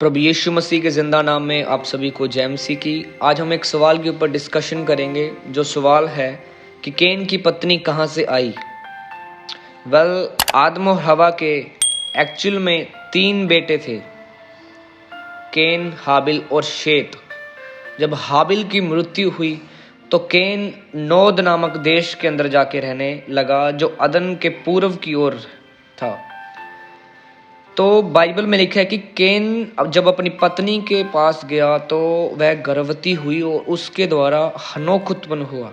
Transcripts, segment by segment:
प्रभु यीशु मसीह के ज़िंदा नाम में आप सभी को जय मसीह की। आज हम एक सवाल के ऊपर डिस्कशन करेंगे, जो सवाल है कि कैन की पत्नी कहाँ से आई। आदम और हवा के एक्चुअल में 3 बेटे थे, कैन, हाबिल और शेत। जब हाबिल की मृत्यु हुई तो कैन नोद नामक देश के अंदर जाके रहने लगा, जो अदन के पूर्व की ओर था। तो बाइबल में लिखा है कि कैन जब अपनी पत्नी के पास गया तो वह गर्भवती हुई और उसके द्वारा हनोक उत्पन्न हुआ।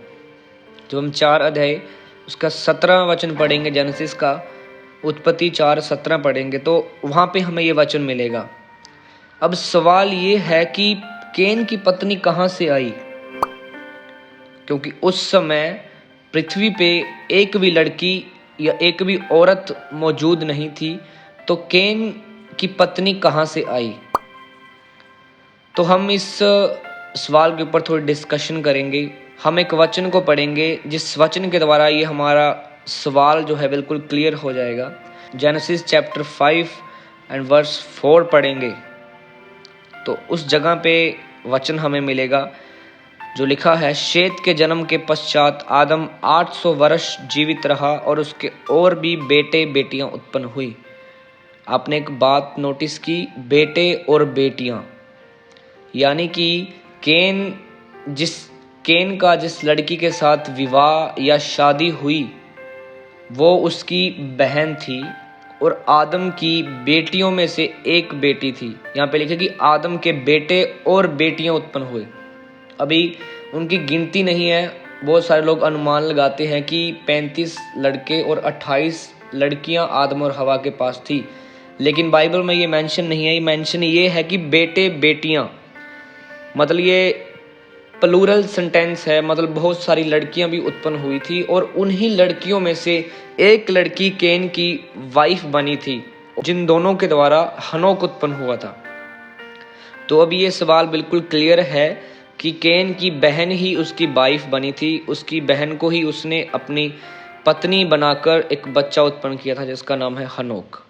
जब हम 4 अध्याय उसका 17 वचन पढ़ेंगे, जेनेसिस का उत्पत्ति 4:17 पढ़ेंगे तो वहाँ पे हमें ये वचन मिलेगा। अब सवाल ये है कि कैन की पत्नी कहाँ से आई, क्योंकि उस समय पृथ्वी पे एक भी लड़की या एक भी औरत मौजूद नहीं थी, तो कैन की पत्नी कहाँ से आई। तो हम इस सवाल के ऊपर थोड़ी डिस्कशन करेंगे। हम एक वचन को पढ़ेंगे जिस वचन के द्वारा ये हमारा सवाल जो है बिल्कुल क्लियर हो जाएगा। जेनेसिस चैप्टर 5 एंड वर्स 4 पढ़ेंगे तो उस जगह पे वचन हमें मिलेगा जो लिखा है, शेत के जन्म के पश्चात आदम 800 वर्ष जीवित रहा और उसके और भी बेटे बेटियां उत्पन्न हुई। आपने एक बात नोटिस की, बेटे और बेटियां, यानी कि कैन का जिस लड़की के साथ विवाह या शादी हुई वो उसकी बहन थी और आदम की बेटियों में से एक बेटी थी। यहाँ पे लिखा कि आदम के बेटे और बेटियां उत्पन्न हुए। अभी उनकी गिनती नहीं है, बहुत सारे लोग अनुमान लगाते हैं कि 35 लड़के और 28 लड़कियां आदम और हवा के पास थी, लेकिन बाइबल में ये मेंशन नहीं है। ये मेंशन ये है कि बेटे बेटियां, मतलब ये प्लूरल सेंटेंस है, मतलब बहुत सारी लड़कियां भी उत्पन्न हुई थी और उन्हीं लड़कियों में से एक लड़की कैन की वाइफ बनी थी, जिन दोनों के द्वारा हनोक उत्पन्न हुआ था। तो अब ये सवाल बिल्कुल क्लियर है कि कैन की बहन ही उसकी वाइफ बनी थी। उसकी बहन को ही उसने अपनी पत्नी बनाकर एक बच्चा उत्पन्न किया था जिसका नाम है हनोक।